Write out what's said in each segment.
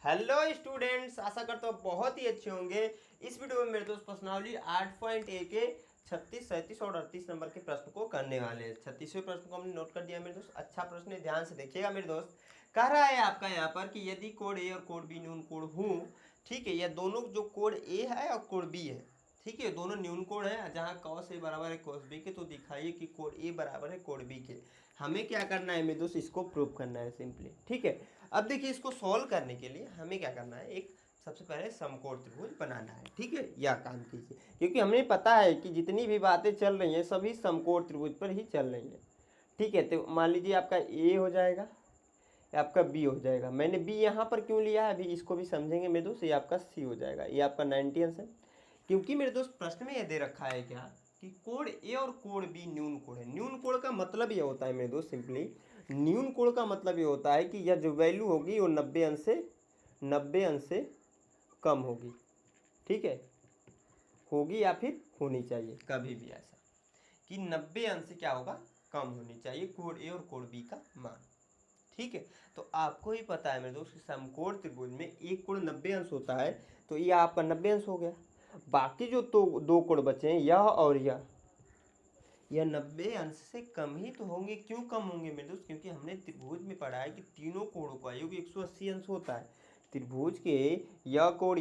Hello students, आशा करता हूँ बहुत ही अच्छे होंगे। इस वीडियो में मेरे दोस्त प्रश्नावली 8.a के 36, 37 और 38 नंबर के प्रश्न को करने वाले हैं। 36वें प्रश्न को हमने नोट कर दिया मेरे दोस्त। अच्छा प्रश्न है, ध्यान से देखिएगा मेरे दोस्त। कह रहा है आपका यहाँ पर कि यदि कोड ए और कोड बी न्यून कोड हूँ, ठीक है, यह दोनों जो कोड ए है और कोड बी है, ठीक है, दोनों न्यून कोड है जहाँ कॉस ए बराबर है कॉस बी के, तो दिखाइए कि कोड ए बराबर है कोड बी के। हमें क्या करना है मेरे दोस्त, इसको प्रूव करना है सिंपली, ठीक है। अब देखिए, इसको सॉल्व करने के लिए हमें क्या करना है, एक सबसे पहले समकोण त्रिभुज बनाना है, ठीक है। यह काम कीजिए, क्योंकि हमें पता है कि जितनी भी बातें चल रही हैं सभी समकोण त्रिभुज पर ही चल रही हैं, ठीक है। तो मान लीजिए आपका ए हो जाएगा, आपका बी हो जाएगा। मैंने बी यहाँ पर क्यों लिया है, अभी इसको भी समझेंगे मेरे दोस्त। ये आपका सी हो जाएगा, ये आपका 90 आंसर। क्योंकि मेरे दोस्त प्रश्न में ये दे रखा है क्या कि कोड ए और कोड बी न्यून कोड है। न्यून कोड का मतलब ये होता है मेरे दोस्त, सिंपली न्यून कोड का मतलब ये होता है कि यह जो वैल्यू होगी वो 90 अंश से कम होगी, ठीक है। होगी या फिर होनी चाहिए, कभी भी ऐसा कि 90 अंश से क्या होगा, कम होनी चाहिए कोड ए और कोड बी का मान, ठीक है। तो आपको ही पता है मेरे दोस्त, समकोण त्रिभुज में एक कोण 90 अंश होता है, तो ये आपका 90 अंश हो गया। बाकी जो तो दो कोण बचे हैं, यह और यह 90 अंश से कम ही तो होंगे। क्यों कम होंगे मेरे दोस्त, क्योंकि हमने त्रिभुज में पढ़ा है कि तीनों कोणों का योग 180 अंश होता है। त्रिभुज के यह कोण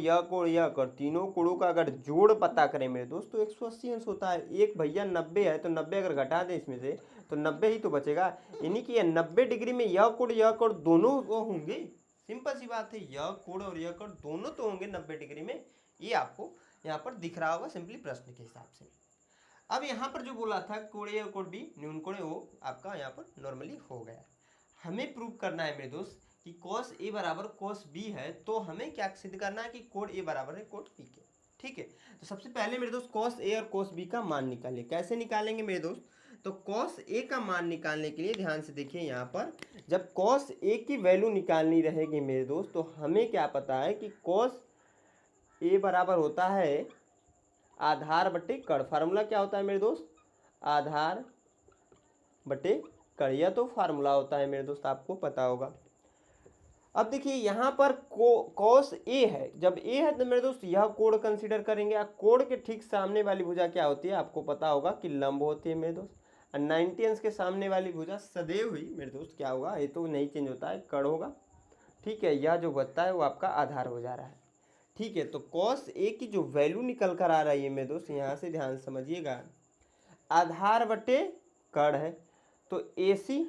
तीनों कोणों का अगर जोड़ पता करें मेरे दोस्त, तो 180 अंश होता है। एक भैया 90 है, तो 90 अगर घटा दें इसमें से तो 90 ही तो बचेगा। यानी कि 90 डिग्री में यह कोण दोनों वो होंगे। सिंपल सी बात है, यह कोण और यह कोण दोनों तो होंगे 90 डिग्री में। ये आपको यहाँ पर दिख रहा होगा सिंपली प्रश्न के हिसाब से। अब यहाँ पर जो बोला था कोण ए और कोण बी न्यून कोण है, वो आपका यहाँ पर नॉर्मली हो गया। हमें प्रूव करना है मेरे दोस्त कि cos ए बराबर cos बी है, तो हमें क्या सिद्ध करना है कि कोड ए बराबर है कोड बी के, ठीक है। तो सबसे पहले मेरे दोस्त cos ए और cos बी का मान निकालिए। कैसे निकालेंगे मेरे दोस्त, तो cos ए का मान निकालने के लिए ध्यान से देखिए, यहाँ पर जब cos ए की वैल्यू निकालनी रहेगी मेरे दोस्त, तो हमें क्या पता है कि cos ए बराबर होता है आधार बटे कड़। फार्मूला क्या होता है मेरे दोस्त, आधार बटे कड़। यह तो फार्मूला होता है मेरे दोस्त, आपको पता होगा। अब देखिए यहाँ पर कॉस ए है, जब ए है तो मेरे दोस्त यह कोण कंसीडर करेंगे। कोण के ठीक सामने वाली भुजा क्या होती है, आपको पता होगा कि लंब होती है मेरे दोस्त। और 90 अंश के सामने वाली भुजा सदैव ही मेरे दोस्त क्या होगा, ये तो नहीं चेंज होता है, कड़ होगा, ठीक है। यह जो बचता है वो आपका आधार हो जा रहा है, ठीक है। तो कॉस ए की जो वैल्यू निकल कर आ रही है मेरे दोस्त, यहाँ से ध्यान समझिएगा, आधार बटे कड़ है, तो ए सी,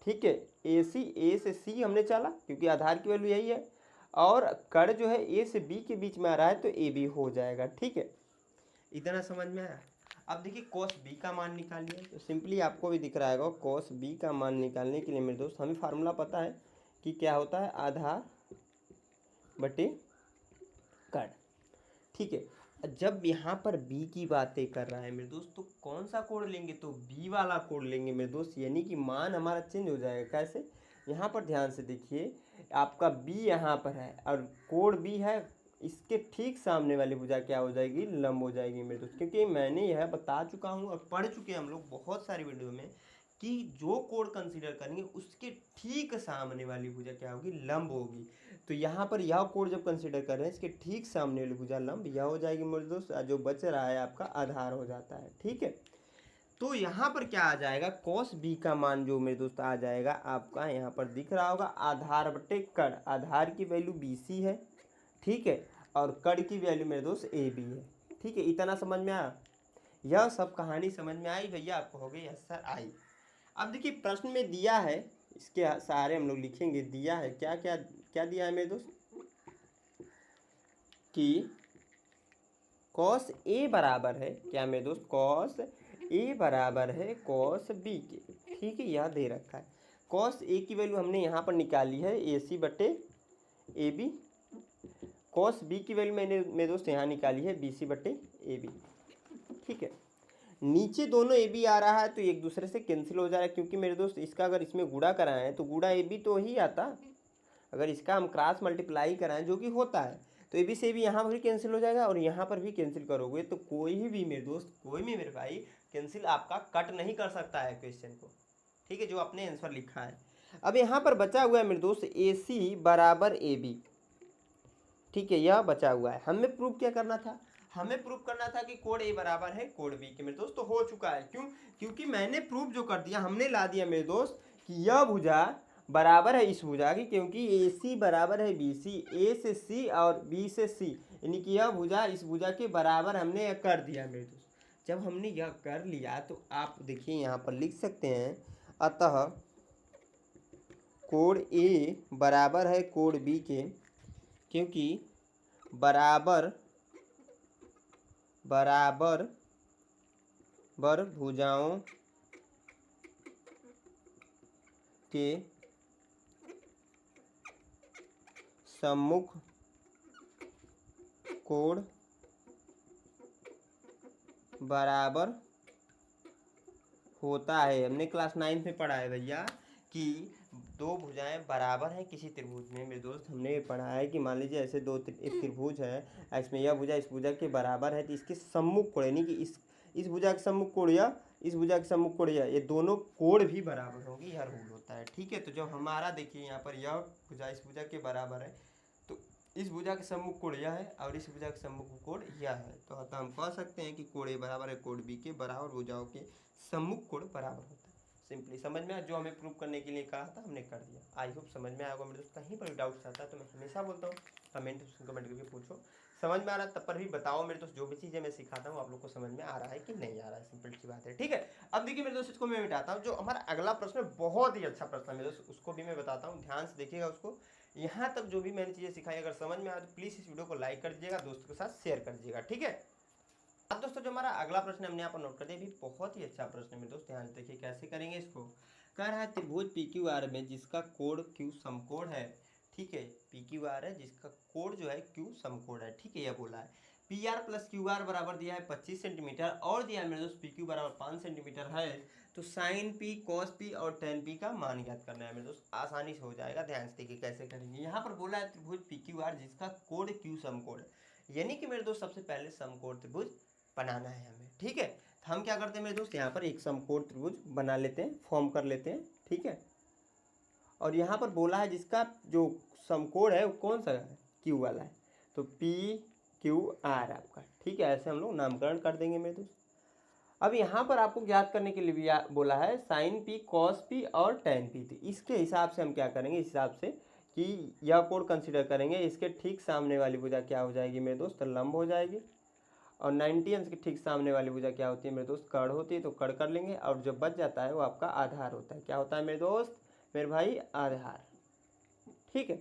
ठीक है। ए सी, ए से सी हमने चला क्योंकि आधार की वैल्यू यही है, और कड़ जो है ए से बी के बीच में आ रहा है, तो ए बी हो जाएगा, ठीक है। इतना समझ में आया। अब देखिए कॉस बी का मान निकालिए, तो सिंपली आपको भी दिख रहा है कॉस बी का मान निकालने के लिए मेरे दोस्त हमें फार्मूला पता है कि क्या होता है, आधार बटे कड़, ठीक है। जब यहाँ पर b की बातें कर रहा है मेरे दोस्त, तो कौन सा कोड लेंगे, तो b वाला कोड लेंगे मेरे दोस्त। यानी कि मान हमारा चेंज हो जाएगा। कैसे, यहाँ पर ध्यान से देखिए, आपका b यहाँ पर है और कोड b है, इसके ठीक सामने वाली भुजा क्या हो जाएगी, लंब हो जाएगी मेरे दोस्त। क्योंकि मैंने यह बता चुका हूँ और पढ़ चुके हैं हम लोग बहुत सारी वीडियो में कि जो कोड कंसीडर करेंगे उसके ठीक सामने वाली भुजा क्या होगी, लंब होगी। तो यहाँ पर यह कोड जब कंसीडर कर रहे हैं, इसके ठीक सामने वाली भुजा लंब यह हो जाएगी मेरे दोस्त। जो बच रहा है आपका आधार हो जाता है, ठीक है। तो यहाँ पर क्या आ जाएगा, cos b का मान जो मेरे दोस्त आ जाएगा आपका, यहाँ पर दिख रहा होगा आधार बटे कड़। आधार की वैल्यू BC है, ठीक है, और कड़ की वैल्यू मेरे दोस्त AB है, ठीक है। इतना समझ में आया, यह सब कहानी समझ में आई भैया, आपको हो गई, यस सर आई। अब देखिए प्रश्न में दिया है, इसके सहारे हम लोग लिखेंगे। दिया है क्या क्या, क्या दिया है मेरे दोस्त, कि cos A बराबर है क्या मेरे दोस्त, cos A बराबर है cos B के, ठीक है। यह दे रखा है। cos A की वैल्यू हमने यहाँ पर निकाली है AC बटे AB। cos B की वैल्यू मैंने मेरे दोस्त यहाँ निकाली है BC बटे AB, ठीक है। नीचे दोनों ए बी आ रहा है, तो एक दूसरे से कैंसिल हो जा रहा है। क्योंकि मेरे दोस्त इसका अगर इसमें गुणा कराएं तो गुणा ए बी तो ही आता, अगर इसका हम क्रॉस मल्टीप्लाई कराएं जो कि होता है, तो ए बी से भी यहाँ पर भी कैंसिल हो जाएगा और यहाँ पर भी कैंसिल करोगे, तो कोई भी मेरे दोस्त, कोई भी मेरे भाई कैंसिल आपका कट नहीं कर सकता है क्वेश्चन को, ठीक है, जो आपने आंसर लिखा है। अब यहाँ पर बचा हुआ है मेरे दोस्त ए सी बराबर ए बी, ठीक है, यह बचा हुआ है। हमें प्रूव क्या करना था, हमें प्रूव करना था कि कोण ए बराबर है कोण बी के। मेरे दोस्त तो हो चुका है, क्यों, क्योंकि मैंने प्रूव जो कर दिया, हमने ला दिया मेरे दोस्त कि यह भुजा बराबर है इस भुजा की, क्योंकि ए सी बराबर है बी सी, ए से सी और बी से सी, यानी कि यह भुजा इस भुजा के बराबर हमने यह कर दिया मेरे दोस्त। जब हमने यह कर लिया तो आप देखिए यहाँ पर लिख सकते हैं, अतः कोण ए बराबर है कोण बी के, क्योंकि बराबर बराबर बर भुजाओं के सम्मुख कोण बराबर होता है। हमने क्लास 9 में पढ़ा है भैया कि दो भुजाएं बराबर हैं किसी त्रिभुज में। मेरे दोस्त हमने पढ़ा है कि मान लीजिए ऐसे एक त्रिभुज है, इसमें यह भुजा इस भुजा के बराबर है, तो इसके सम्मुख कोण यानी कि इस भुजा के सम्मुख कोण या इस भुजा के सम्मुख कोण या ये दोनों कोण भी बराबर होंगे, यह रूल होता है। ठीक है, तो जब हमारा देखिए यहाँ पर यह भुजा इस भुजा के बराबर है, तो इस भुजा के सम्मुख कोण यह है और इस भुजा के सम्मुख कोण यह है, तो अतः हम कह सकते हैं कि कोण ए बराबर है कोण बी के, बराबर भुजाओं के सम्मुख कोण बराबर होता है। सिंपली समझ में आया, जो हमें प्रूव करने के लिए कहा था हमने कर दिया। आई होप समझ में आएगा मेरे दोस्त। कहीं पर भी डाउट्स आता है तो मैं हमेशा बोलता हूँ कमेंट करके पूछो, समझ में आ रहा है तब पर भी बताओ मेरे दोस्त। जो भी चीज़ें मैं सिखाता हूँ आप लोग को समझ में आ रहा है कि नहीं आ रहा है, सिंपल सी बात है। ठीक है, अब देखिए मेरे दोस्त इसको मैं मिटाता हूँ। जो हमारा अगला प्रश्न बहुत ही अच्छा प्रश्न है मेरे दोस्त, उसको भी मैं बताता हूँ, ध्यान से देखिएगा उसको। यहाँ तक जो भी मैंने चीज़ें सिखाई अगर समझ में आए तो प्लीज़ इस वीडियो को लाइक कर दीजिएगा, दोस्तों के साथ शेयर कर दीजिएगा। ठीक है, अब दोस्तों जो हमारा अगला प्रश्न हमने यहाँ पर नोट कर दिया, भी बहुत ही अच्छा प्रश्न है मेरे दोस्त, ध्यान से देखिए कैसे करेंगे इसको। कह रहा है त्रिभुज पी क्यू आर में जिसका कोण क्यू समकोण है, ठीक है, पी क्यू आर है जिसका कोण जो है क्यू समकोण है, ठीक है, यह बोला है। P R plus Q R बराबर दिया है 25 सेंटीमीटर और दिया है मेरे दोस्त पी क्यू बराबर 5 सेंटीमीटर है, तो साइन पी कॉस पी और टेन पी का मान ज्ञात करना है मेरे दोस्त। आसानी से हो जाएगा, ध्यान से देखिए कैसे करेंगे। यहाँ पर बोला है त्रिभुज पी क्यू आर जिसका कोण क्यू समकोण है, यानी कि मेरे दोस्त सबसे पहले समकोण त्रिभुज बनाना है हमें। ठीक है, तो हम क्या करते हैं मेरे दोस्त, यहाँ पर एक समकोण त्रिभुज बना लेते हैं, फॉर्म कर लेते हैं। ठीक है, और यहाँ पर बोला है जिसका जो समकोण है वो कौन सा है, क्यू वाला है, तो पी क्यू आर आपका। ठीक है, ऐसे हम लोग नामकरण कर देंगे मेरे दोस्त। अब यहाँ पर आपको ज्ञात करने के लिए भी बोला है साइन पी कॉस पी और टेन पी, तो इसके हिसाब से हम क्या करेंगे, इस हिसाब से कि यह कोण कंसिडर करेंगे, इसके ठीक सामने वाली भुजा क्या हो जाएगी मेरे दोस्त, लंब हो जाएगी, और 90 अंश के ठीक सामने वाली भुजा क्या होती है मेरे दोस्त, कर्ण होती है, तो कर्ण कर लेंगे, और जो बच जाता है वो आपका आधार होता है। क्या होता है मेरे दोस्त, मेरे भाई, आधार। ठीक है,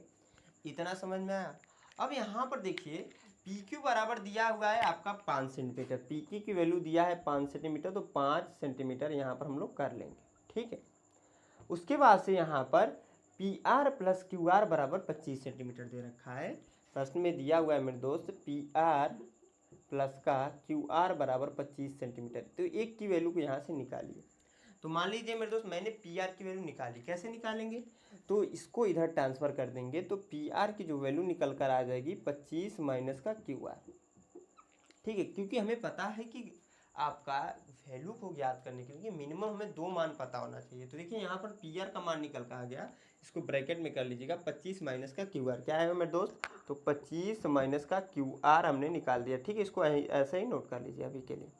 इतना समझ में आया। अब यहाँ पर देखिए पी क्यू बराबर दिया हुआ है आपका 5 सेंटीमीटर, पी क्यू की वैल्यू दिया है 5 सेंटीमीटर, तो 5 सेंटीमीटर यहाँ पर हम लोग कर लेंगे। ठीक है, उसके बाद से यहाँ पर P R plus Q R बराबर 25 सेंटीमीटर दे रखा है, प्रश्न में दिया हुआ है मेरे दोस्त पी आर प्लस का क्यू आर बराबर 25 सेंटीमीटर, तो एक की वैल्यू को यहाँ से निकालिए। तो मान लीजिए मेरे दोस्त मैंने पी आर की वैल्यू निकाली, कैसे निकालेंगे, तो इसको इधर ट्रांसफ़र कर देंगे, तो पी आर की जो वैल्यू निकल कर आ जाएगी 25 माइनस का क्यू आर। ठीक है, क्योंकि हमें पता है कि आपका वैल्यू को ज्ञात करने के लिए मिनिमम हमें 2 मान पता होना चाहिए। तो देखिए यहाँ पर पी आर का मान निकल कर आ गया, इसको ब्रैकेट में कर लीजिएगा, 25 माइनस का क्यू आर क्या है मेरे दोस्त, तो 25 माइनस का क्यू आर हमने निकाल दिया। ठीक है, इसको ऐसे ही नोट कर लीजिए अभी के लिए।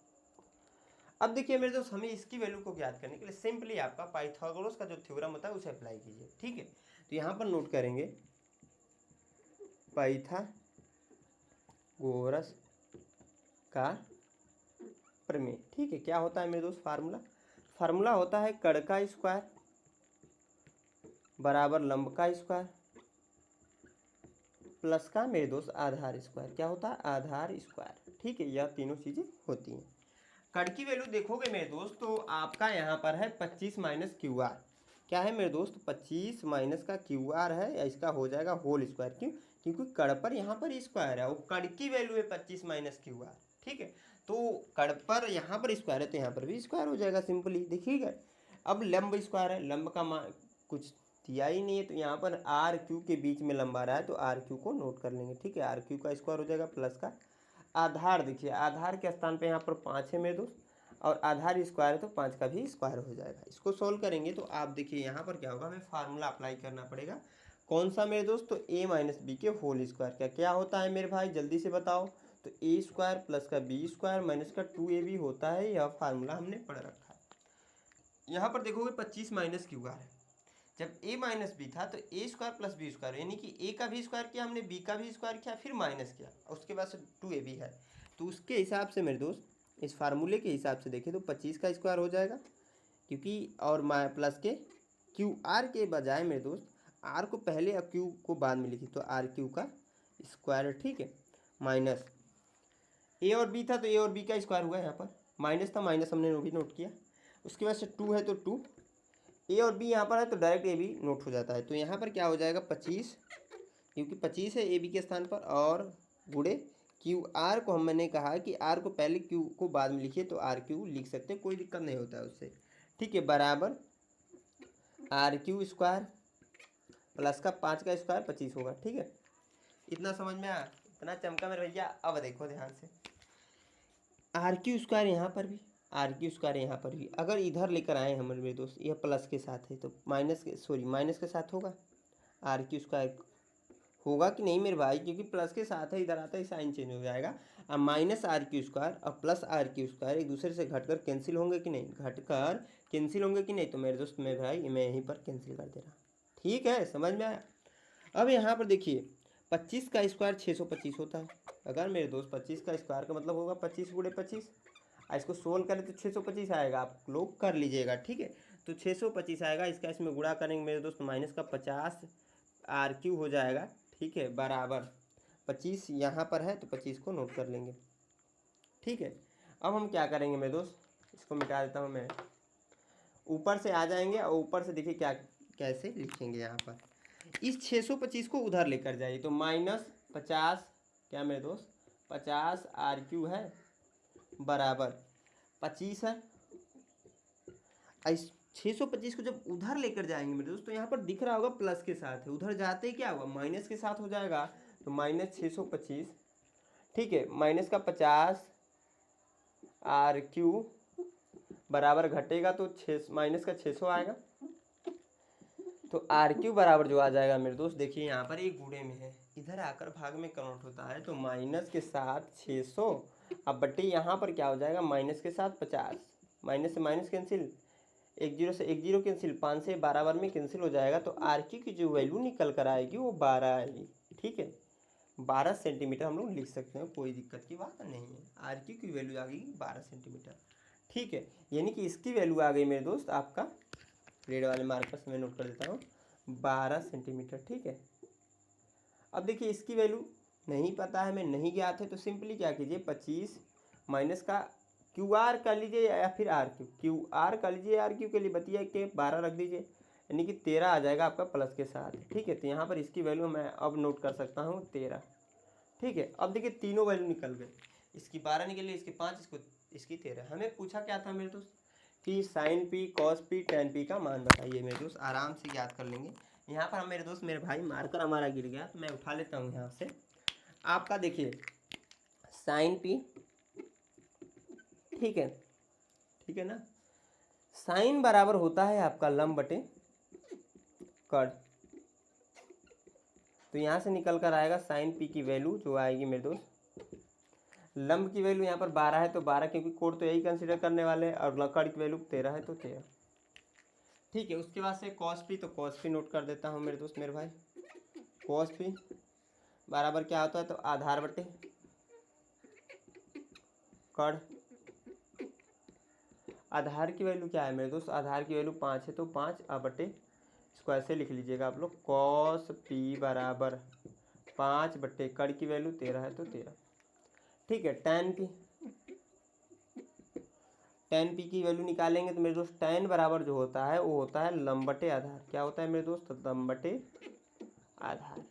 अब देखिए मेरे दोस्त हमें इसकी वैल्यू को ज्ञात करने के लिए सिंपली आपका पाइथागोरस का जो थ्योरम होता है उसे अप्लाई कीजिए। ठीक है, तो यहाँ पर नोट करेंगे पाइथागोरस का प्रमेय। ठीक है, क्या होता है मेरे दोस्त, फार्मूला होता है कर्ण का स्क्वायर बराबर लंब का स्क्वायर प्लस का मेरे दोस्त आधार स्क्वायर। क्या होता है, आधार स्क्वायर। ठीक है, यह तीनों चीज़ें होती हैं। कर्ण की वैल्यू देखोगे मेरे दोस्त तो आपका यहाँ पर है 25 माइनस क्यू आर। क्या है मेरे दोस्त, 25 माइनस का क्यू आर है, या इसका हो जाएगा होल स्क्वायर। क्यों, क्योंकि कर्ण पर यहाँ पर स्क्वायर है और कर्ण की वैल्यू है 25 माइनस क्यू आर। ठीक है, तो कर्ण पर यहाँ पर स्क्वायर है तो यहाँ पर भी स्क्वायर हो जाएगा सिंपली, देखिएगा। अब लंब स्क्वायर है, लंब का मान कुछ दिया ही नहीं है, तो यहाँ पर आर क्यू के बीच में लंबा रहा है तो आर क्यू को नोट कर लेंगे। ठीक है, आर क्यू का स्क्वायर हो जाएगा प्लस का आधार, देखिए आधार के स्थान पे यहाँ पर 5 है मेरे दोस्त, और आधार स्क्वायर है तो 5 का भी स्क्वायर हो जाएगा। इसको सोल्व करेंगे तो आप देखिए यहाँ पर क्या होगा, हमें फार्मूला अप्लाई करना पड़ेगा। कौन सा मेरे दोस्त? तो a माइनस बी के होल स्क्वायर का क्या होता है मेरे भाई, जल्दी से बताओ। तो a स्क्वायर प्लस का b स्क्वायर माइनस का 2ab होता है। यह फार्मूला हमने पढ़ रखा है। यहाँ पर देखोगे 25 माइनस क्यू आर है। जब a माइनस बी था तो a square plus b square, यानी कि a का भी स्क्वायर किया हमने, b का भी स्क्वायर किया, फिर माइनस किया, उसके बाद से 2ab है। तो उसके हिसाब से मेरे दोस्त, इस फार्मूले के हिसाब से देखें तो 25 का स्क्वायर हो जाएगा, क्योंकि और प्लस के क्यू आर के बजाय मेरे दोस्त आर को पहले और क्यू को बाद में लिखी, तो आर क्यू का स्क्वायर, ठीक है, माइनस ए और बी था तो ए और बी का स्क्वायर हुआ, यहाँ पर माइनस था, माइनस हमने भी नोट किया। उसके बाद से 2 है तो 2, ए और बी यहाँ पर है तो डायरेक्ट ए बी नोट हो जाता है। तो यहाँ पर क्या हो जाएगा 25, क्योंकि 25 है ए बी के स्थान पर, और गुणे क्यू आर को हमने कहा कि आर को पहले क्यू को बाद में लिखिए, तो आर क्यू लिख सकते हैं, कोई दिक्कत नहीं होता है उससे, ठीक है, बराबर आर क्यू स्क्वायर प्लस का 5 का स्क्वायर 25 होगा, ठीक है। इतना समझ में आया? इतना चमका मेरे भैया। अब देखो ध्यान से, आर क्यू स्क्वायर यहाँ पर भी, आर क्यू स्क्वायर यहाँ पर भी, अगर इधर लेकर आए हमारे मेरे दोस्त, यह प्लस के साथ है तो माइनस के साथ होगा, आर क्यू स्क्वायर होगा कि नहीं मेरे भाई, क्योंकि प्लस के साथ है, इधर आता है साइन चेंज हो जाएगा। अब माइनस आर क्यू स्क्वायर और प्लस आर क्यू स्क्वायर एक दूसरे से घटकर कैंसिल होंगे कि नहीं, घटकर कैंसिल होंगे कि नहीं, तो मेरे दोस्त मेरे भाई मैं यहीं पर कैंसिल कर दे रहा, ठीक है, समझ में आया। अब यहाँ पर देखिए 25 का स्क्वायर 625 होता है। अगर मेरे दोस्त 25 का स्क्वायर का मतलब होगा 25 गुणे 25, इसको सोल्व करें तो 625 आएगा, आप लोग कर लीजिएगा, ठीक है। तो 625 आएगा, इसका इसमें गुणा करेंगे मेरे दोस्त, माइनस का 50 आर क्यू हो जाएगा, ठीक है, बराबर 25 यहाँ पर है तो 25 को नोट कर लेंगे, ठीक है। अब हम क्या करेंगे मेरे दोस्त, इसको मिटा देता हूँ मैं, ऊपर से आ जाएंगे और ऊपर से देखिए क्या कैसे लिखेंगे। यहाँ पर इस 625 को उधर लेकर जाइए, तो माइनस 50 क्या मेरे दोस्त 50 आर क्यू है, बराबर 25 है। इस 625 को जब उधर लेकर जाएंगे मेरे दोस्त, तो यहाँ पर दिख रहा होगा प्लस के साथ है, उधर जाते ही क्या होगा माइनस के साथ हो जाएगा, तो माइनस 625, ठीक है, माइनस का 50 आर क्यू बराबर घटेगा तो माइनस का 600 आएगा, तो आर क्यू बराबर जो आ जाएगा मेरे दोस्त, देखिए यहाँ पर एक गुणे में है, इधर आकर भाग में कन्वर्ट होता है, तो माइनस के साथ 600, अब बट्टे यहाँ पर क्या हो जाएगा माइनस के साथ 50, माइनस से माइनस कैंसिल, 10 से 10 कैंसिल, 5 से 12 बार में कैंसिल हो जाएगा, तो आर क्यू की जो वैल्यू निकल कर आएगी वो 12 आएगी, ठीक है, 12 सेंटीमीटर हम लोग लिख सकते हैं, कोई दिक्कत की बात नहीं है। आर क्यू की वैल्यू आ गई 12 सेंटीमीटर, ठीक है, यानी कि इसकी वैल्यू आ गई मेरे दोस्त आपका, रेड वाले मार्कर से मैं नोट कर देता हूँ, 12 सेंटीमीटर, ठीक है। अब देखिए इसकी वैल्यू नहीं पता है, मैं नहीं ज्ञात है, तो सिंपली क्या कीजिए 25 माइनस का क्यू आर कर लीजिए या फिर आर क्यू आर कर लीजिए, आर क्यू के लिए बतिया के 12 रख दीजिए, यानी कि 13 आ जाएगा आपका प्लस के साथ, ठीक है। तो यहाँ पर इसकी वैल्यू मैं अब नोट कर सकता हूँ 13, ठीक है। अब देखिए तीनों वैल्यू निकल गए, इसकी 12 निकली, इसकी 5, इसकी 13। हमें पूछा क्या था मेरे दोस्त कि sine p cos p tan p का मान बताइए मेरे दोस्त, आराम से याद कर लेंगे। यहाँ पर हम मेरे दोस्त मेरे भाई मार्कर हमारा गिर गया, तो मैं उठा लेता हूँ यहाँ से। आपका देखिए साइन पी, ठीक है, ठीक है ना, साइन बराबर होता है आपका लंब बटे कट, तो यहाँ से निकल कर आएगा साइन पी की वैल्यू जो आएगी मेरे दोस्त, लंब की वैल्यू यहाँ पर 12 है तो 12, क्योंकि कोड तो यही कंसीडर करने वाले हैं, और कट की वैल्यू 13 है तो 13, ठीक है। उसके बाद से कॉस पी, तो कॉस पी नोट कर देता हूँ मेरे दोस्त मेरे भाई, कॉस पी बराबर क्या होता है, तो आधार बटे कड़, आधार की वैल्यू क्या है मेरे दोस्त, आधार की वैल्यू 5 है तो 5 बटे, इसको ऐसे लिख लीजिएगा आप लोग, कॉस पी बराबर 5 बटे कड़ की वैल्यू 13 है तो 13, ठीक है। टेन पी की वैल्यू निकालेंगे तो मेरे दोस्त टेन बराबर जो होता है वो होता है लंब बटे आधार, क्या होता है मेरे दोस्त, लंब बटे आधार।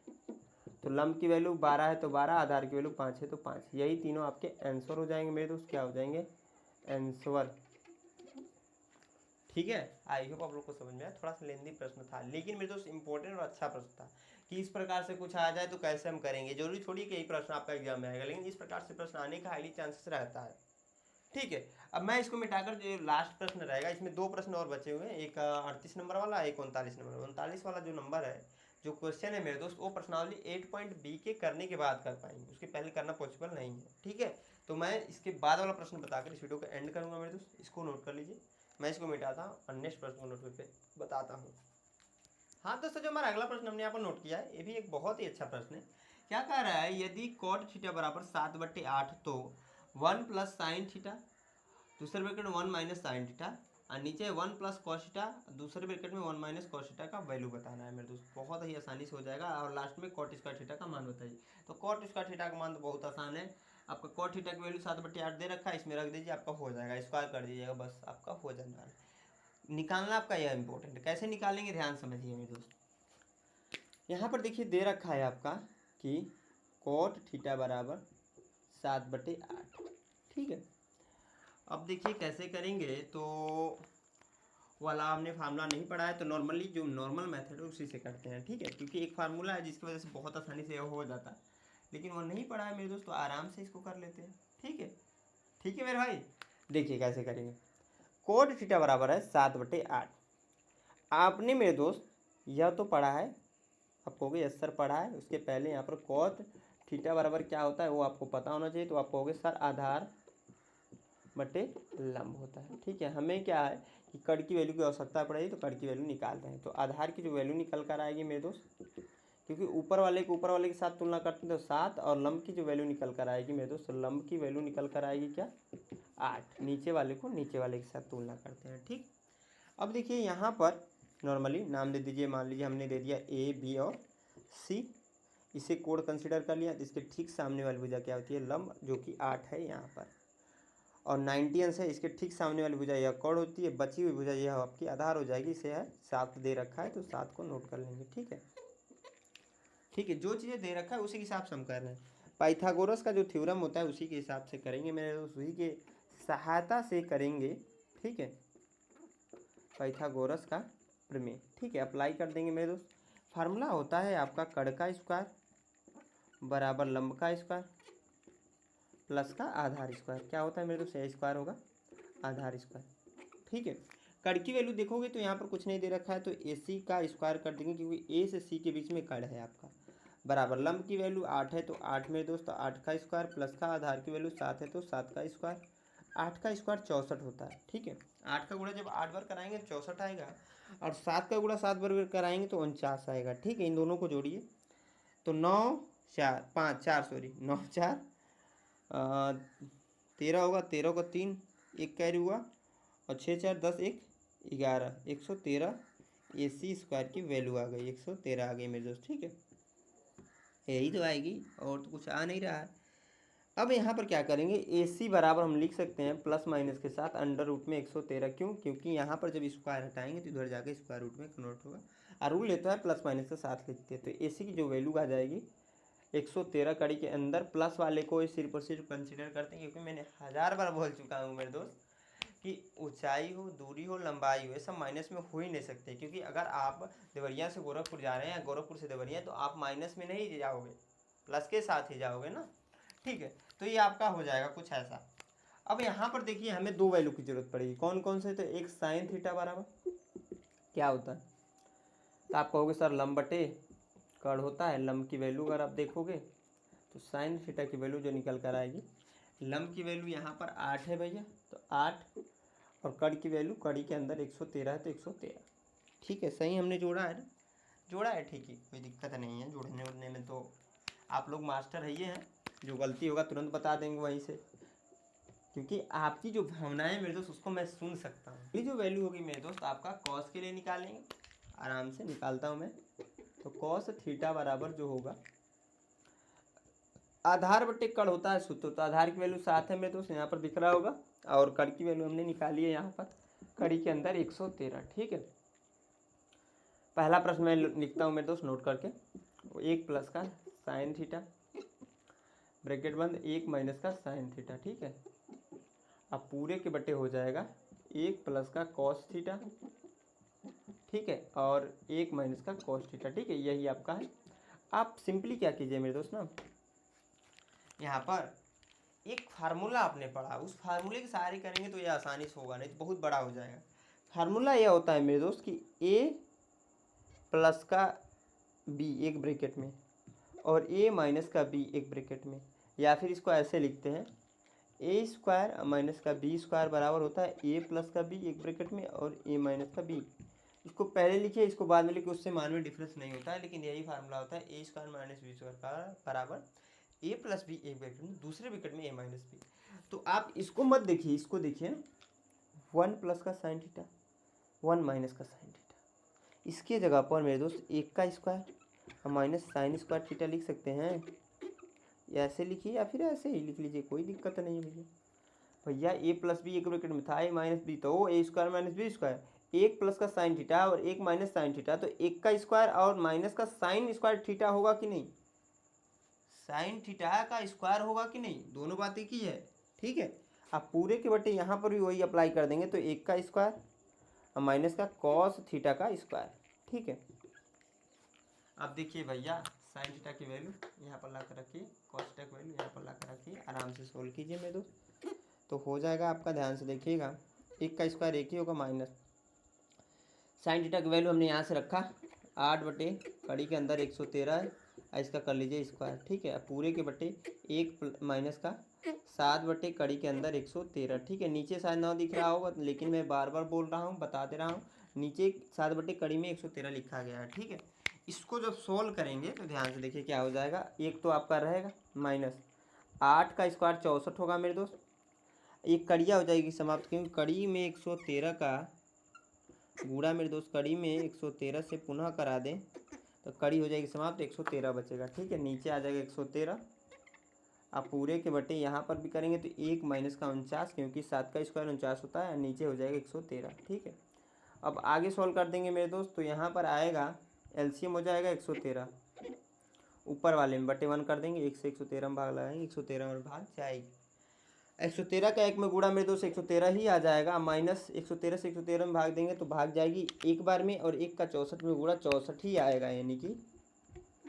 तो लंब की वैल्यू 12 है तो 12, आधार की वैल्यू 5 है तो 5, यही तीनों आपके आंसर हो जाएंगे मेरे दोस्त, क्या हो जाएंगे आंसर, ठीक है। आई होप आप लोग को समझ में आया, थोड़ा सा लेंदी प्रश्न था, लेकिन मेरे दोस्त इंपॉर्टेंट और अच्छा प्रश्न था कि इस प्रकार से कुछ आ जाए तो कैसे हम करेंगे, जरूरी थोड़ी कि यही प्रश्न आपका एग्जाम में आएगा, लेकिन इस प्रकार से प्रश्न आने का हाईली चांसेस रहता है, ठीक है। अब मैं इसको मिटाकर जो लास्ट प्रश्न रहेगा, इसमें दो प्रश्न और बचे हुए हैं, एक 38 नंबर वाला, एक 39 नंबर। 39 वाला जो नंबर है, जो क्वेश्चन है मेरे दोस्त, वो प्रश्नावली 8 पॉइंट बी के करने के बाद कर पाएंगे, उसके पहले करना पॉसिबल नहीं है। ठीक है, तो मैं इसके बाद वाला प्रश्न बताकर इस वीडियो को एंड करूंगा मेरे दोस्त, इसको नोट कर लीजिए। मैं इसको मिटाता हूँ और नेक्स्ट प्रश्न को नोट करके बताता हूँ। हाँ दोस्तों, जो हमारा अगला प्रश्न हमने यहाँ पर नोट किया है, ये भी एक बहुत ही अच्छा प्रश्न है। क्या कह रहा है, यदि कॉट थीटा बराबर 7/8 तो 1 प्लस साइन थीटा, दूसरे ब्रैकेट में 1 माइनस साइन थीटा, और नीचे 1 प्लस कॉस थीटा, दूसरे ब्रैकेट में 1 माइनस कॉस थीटा का वैल्यू बताना है मेरे दोस्त। बहुत ही आसानी से हो जाएगा। और लास्ट में कॉट स्क्वायर थीटा का मान बताइए। तो कॉट स्क्वायर थीटा का मान तो बहुत आसान है, आपका कॉट थीटा की वैल्यू 7/8 दे रखा है, इसमें रख दीजिए, आपका हो जाएगा, स्क्वायर कर दीजिएगा, बस आपका हो जाना है। निकालना आपका यह इंपॉर्टेंट है, कैसे निकालेंगे ध्यान समझिए मेरे दोस्त। यहाँ पर देखिए दे रखा है आपका कि कॉट थीटा बराबर 7/8। ठीक है, अब देखिए कैसे करेंगे, तो वाला हमने फार्मूला नहीं पढ़ा है, तो नॉर्मली जो नॉर्मल मेथड है उसी से करते हैं। ठीक है, क्योंकि एक फार्मूला है जिसकी वजह से बहुत आसानी से हो जाता है, लेकिन वो नहीं पढ़ा है मेरे दोस्त, तो आराम से इसको कर लेते हैं। ठीक है, ठीक है मेरे भाई, देखिए कैसे करेंगे। कोट थीटा बराबर है 7/8। आपने मेरे दोस्त यह तो पढ़ा है, आप कहोगे यस सर पढ़ा है, उसके पहले यहाँ पर कॉट थीटा बराबर क्या होता है वो आपको पता होना चाहिए। तो आप कहोगे सर आधार बटे लंब होता है। ठीक है, हमें क्या है कि कड़ की वैल्यू की आवश्यकता पड़ेगी, तो कड़ की वैल्यू निकाल रहे हैं। तो आधार की जो वैल्यू निकल कर आएगी मेरे दोस्त, क्योंकि ऊपर वाले के साथ तुलना करते हैं तो 7, और लंब की जो वैल्यू निकल कर आएगी मेरे दोस्त, लंब की वैल्यू निकल कर आएगी क्या 8। नीचे वाले को नीचे वाले के साथ तुलना करते हैं। ठीक, अब देखिए यहाँ पर नॉर्मली नाम दे दीजिए, मान लीजिए हमने दे दिया ए बी और सी, इसे कोड कंसिडर कर लिया। तो इसके ठीक सामने वाली भुजा क्या होती है, लंब, जो कि 8 है यहाँ पर, और 90 अंश है। इसके ठीक सामने वाली भुजा यह कोण होती है, बची हुई भुजा यह आपकी आधार हो जाएगी। इसे है 7 दे रखा है, तो 7 को नोट कर लेंगे। ठीक है, ठीक है, जो चीज़ें दे रखा है उसी के हिसाब से हम कर रहे हैं। पाइथागोरस का जो थ्योरम होता है उसी के हिसाब से करेंगे मेरे दोस्त, उसी के सहायता से करेंगे। ठीक है, पाइथागोरस का प्रमेय। ठीक है, अप्लाई कर देंगे मेरे दोस्त। फार्मूला होता है आपका कड़ का स्क्वायर बराबर लंब का स्क्वायर प्लस का आधार स्क्वायर। क्या होता है मेरे दोस्त, ए स्क्वायर होगा आधार स्क्वायर। ठीक है, कड़ की वैल्यू देखोगे तो यहाँ पर कुछ नहीं दे रखा है, तो ए सी का स्क्वायर कर देंगे, क्योंकि ए से सी के बीच में कड़ है आपका। बराबर लंब की वैल्यू 8 है, तो 8 मेरे दोस्त 8 का स्क्वायर प्लस का आधार की वैल्यू 7 है, तो 7 का स्क्वायर। 8 का स्क्वायर 64 होता है। ठीक है, 8 का गुणा जब 8 बार कराएंगे 64 आएगा, और 7 का गुणा 7 बार कराएंगे तो 49 आएगा। ठीक है, इन दोनों को जोड़िए, तो 9 4 13 होगा, 13 को 3 एक कैरी हुआ, और 6 4 10 1 11 113 ए सी स्क्वायर की वैल्यू आ गई, 113 आ गई मेरे दोस्त। ठीक है, यही तो आएगी, और तो कुछ आ नहीं रहा है। अब यहाँ पर क्या करेंगे, ए सी बराबर हम लिख सकते हैं प्लस माइनस के साथ अंडर रूट में 113। क्यों, क्योंकि यहाँ पर जब स्क्वायर हटाएंगे तो इधर जाकर स्क्वायर रूट में कन्वर्ट होगा, और रूल लेता है प्लस माइनस के साथ लिखते हैं। तो ए सी की जो वैल्यू आ जाएगी 113 कड़ी के अंदर, प्लस वाले को सिर्फ और सिर्फ कंसिडर करते हैं, क्योंकि मैंने 1000 बार बोल चुका हूँ मेरे दोस्त कि ऊंचाई हो, दूरी हो, लंबाई हो, ये सब माइनस में हो ही नहीं सकते। क्योंकि अगर आप देवरिया से गोरखपुर जा रहे हैं या गोरखपुर से देवरिया, तो आप माइनस में नहीं जाओगे, प्लस के साथ ही जाओगे ना। ठीक है, तो ये आपका हो जाएगा कुछ ऐसा। अब यहाँ पर देखिए हमें दो वैल्यू की जरूरत पड़ेगी, कौन कौन से, तो एक साइन थीटा बराबर क्या होता है, तो आप कहोगे सर लंब बटे कड़ होता है। लंब की वैल्यू अगर आप देखोगे तो साइन थीटा की वैल्यू जो निकल कर आएगी, लंब की वैल्यू यहाँ पर 8 है भैया, तो 8, और कड़ की वैल्यू कड़ी के अंदर 113 है, तो 113। ठीक है, सही हमने जोड़ा है ना, जोड़ा है, ठीक है, कोई दिक्कत नहीं है जोड़ने उड़ने में, तो आप लोग मास्टर है ये हैं, जो गलती होगा तुरंत बता देंगे वहीं से, क्योंकि आपकी जो भावनाएं मेरे दोस्त उसको मैं सुन सकता हूँ। ये जो वैल्यू होगी मेरे दोस्त आपका कॉस के लिए निकालेंगे, आराम से निकालता हूँ मैं। तो कॉस थीटा बराबर जो होगा आधार बटे कड़ होता है सूत्र, तो आधार की वैल्यू 7 है मेरे दोस्त, यहाँ पर दिख रहा होगा, और कड़ की वैल्यू हमने निकाली है यहाँ पर कड़ी के अंदर 113। ठीक है, पहला प्रश्न मैं लिखता हूँ मेरे दोस्त नोट करके, 1 प्लस का साइन थीटा ब्रैकेट बंद 1 माइनस का साइन थीटा। ठीक है, अब पूरे के बटे हो जाएगा 1 प्लस का कॉस थीटा, ठीक है, और 1 माइनस का कॉस थीटा। ठीक है, यही आपका है। आप सिंपली क्या कीजिए मेरे दोस्त ना, यहाँ पर एक फार्मूला आपने पढ़ा, उस फार्मूले की सारी करेंगे तो ये आसानी से होगा, नहीं तो बहुत बड़ा हो जाएगा। फार्मूला यह होता है मेरे दोस्त कि a प्लस का b एक ब्रैकेट में और a माइनस का b एक ब्रैकेट में, या फिर इसको ऐसे लिखते हैं a स्क्वायर माइनस का b स्क्वायर बराबर होता है a प्लस का b एक ब्रैकेट में और a माइनस का b। इसको पहले लिखिए, इसको बाद में लिखिए, उससे मान में डिफरेंस नहीं होता है, लेकिन यही फार्मूला होता है a square minus b square बराबर a प्लस b एक ब्रैकेट में, दूसरे ब्रैकेट में a माइनस b। तो आप इसको मत देखिए, इसको देखिए, 1 प्लस का साइन थीटा 1 माइनस का साइन थीटा, इसके जगह पर मेरे दोस्त 1 का स्क्वायर और माइनस साइन स्क्वायर थीटा लिख सकते हैं। ऐसे लिखिए या फिर ऐसे ही लिख लीजिए, कोई दिक्कत नहीं है भैया। ए प्लस बी एक ब्रैकेट में था, ए माइनस बी, तो A square minus B square, 1 plus का साइन थीटा और 1 माइनस साइन थीटा, तो 1 का स्क्वायर और माइनस का साइन स्क्वायर थीटा होगा कि नहीं, साइन थीटा का स्क्वायर होगा कि नहीं, दोनों बातें की है, ठीक है। आप पूरे के बटे यहाँ पर भी वही अप्लाई कर देंगे, तो 1 का स्क्वायर और माइनस का कॉस थीटा का स्क्वायर, ठीक है। अब देखिए भैया, साइन थीटा की वैल्यू यहाँ पर ला कर रखिए, कॉस थीटा की वैल्यू यहाँ पर ला कर रखिए, आराम से सोल्व कीजिए मेरे दोस्त, तो हो जाएगा आपका। ध्यान से देखिएगा, 1 का स्क्वायर 1 ही होगा, माइनस साइन थीटा की वैल्यू हमने यहाँ से रखा 8 बटे कड़ी के अंदर 113 है, इसका कर लीजिए स्क्वायर, ठीक है। अब पूरे के बटे 1 माइनस का 7 बटे कड़ी के अंदर 113, ठीक है। नीचे शायद ना दिख रहा होगा, लेकिन मैं बार बार बोल रहा हूँ, बता दे रहा हूँ, नीचे 7 बटे कड़ी में 113 लिखा गया है, ठीक है। इसको जब सोल्व करेंगे तो ध्यान से देखिए क्या हो जाएगा, एक तो आपका रहेगा माइनस 8 का स्क्वायर 64 होगा मेरे दोस्त, एक कड़िया हो जाएगी समाप्त, क्योंकि कड़ी में 113 का गुणा मेरे दोस्त कड़ी में 113 से पुनः करा दें तो कड़ी हो जाएगी समाप्त, 113 बचेगा, ठीक है। नीचे आ जाएगा 113, आप पूरे के बटे यहाँ पर भी करेंगे तो 1 माइनस का 49, क्योंकि 7 का स्क्वायर 49 होता है, नीचे हो जाएगा 113, ठीक है। अब आगे सॉल्व कर देंगे मेरे दोस्त, तो यहाँ पर आएगा एलसीएम हो जाएगा 113, ऊपर वाले में बटे 1 कर देंगे, 1 से 113 में भाग लगाएंगे, 113 में भाग जाएगी, 113 का 1 में गुणा मेरे दोस्त 113 ही आ जाएगा, माइनस 113 से 113 में भाग देंगे तो भाग जाएगी एक बार में, और 1 का 64 में गुणा 64 ही आएगा, यानी कि,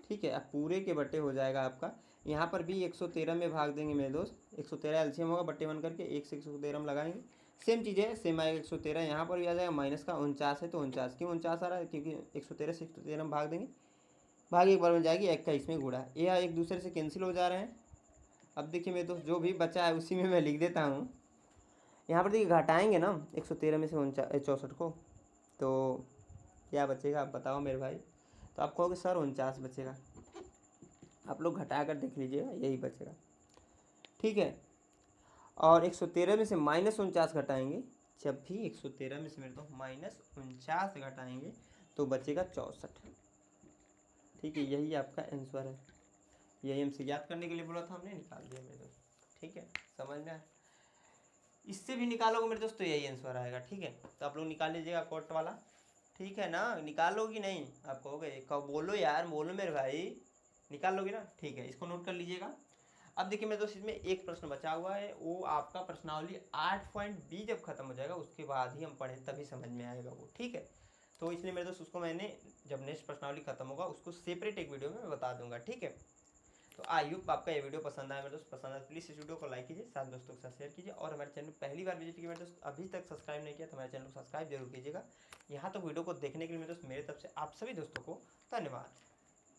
ठीक है। अब पूरे के बटे हो जाएगा आपका, यहाँ पर भी 113 में भाग देंगे मेरे दोस्त, 113 एलसीएम होगा, बटे 1 करके 1 से 113 में लगाएंगे, सेम चीज़ है, सेम आएगा 113, यहाँ पर भी आ जाएगा, माइनस का 49 है तो 49, क्यों 49 आ रहा है, क्योंकि 113 से 113 में भाग देंगे, भाग एक बार में जाएगी, 1 का इसमें गुणा, यह एक दूसरे से कैंसिल हो जा रहे हैं। अब देखिए मेरे दोस्त, जो भी बचा है उसी में मैं लिख देता हूँ, यहाँ पर देखिए घटाएंगे ना 113 में से 64 को, तो क्या बचेगा आप बताओ मेरे भाई, तो आप कहोगे सर 49 बचेगा, आप लोग घटा कर देख लीजिएगा, यही बचेगा, ठीक है। और 113 में से माइनस 49 घटाएंगे, जब भी 113 में से मेरे तो माइनस 49 घटाएंगे तो बचेगा 64, ठीक है। यही आपका आंसर है, यही हमसे याद करने के लिए बोला था, हमने निकाल दिया मेरे दोस्त, ठीक है, समझ में आया। इससे भी निकालोगे मेरे दोस्त तो यही आंसर आएगा, ठीक है। तो आप लोग निकाल लीजिएगा कोट वाला, ठीक है ना, निकालोगी नहीं, आप कहोगे कब, बोलो यार, बोलो मेरे भाई, निकाल लोगे ना, ठीक है, इसको नोट कर लीजिएगा। अब देखिए मेरे दोस्त, इसमें एक प्रश्न बचा हुआ है, वो आपका प्रश्नावली 8.b जब खत्म हो जाएगा उसके बाद ही हम पढ़े, तभी समझ में आएगा वो, ठीक है। तो इसलिए मेरे दोस्त उसको मैंने, जब नेक्स्ट प्रश्नावली खत्म होगा उसको सेपरेट एक वीडियो में मैं बता दूंगा, ठीक है। तो आई होप आपका ये वीडियो पसंद आया मेरे दोस्त, पसंद आया प्लीज़ इस वीडियो को लाइक कीजिए, साथ दोस्तों के साथ शेयर कीजिए, और हमारे चैनल पहली बार विजिट किया मेरे दोस्त, अभी तक सब्सक्राइब नहीं किया तो हमारे चैनल को सब्सक्राइब जरूर कीजिएगा। यहाँ तक वीडियो को देखने के लिए मेरे दोस्त, मेरे तरफ से आप सभी दोस्तों को धन्यवाद।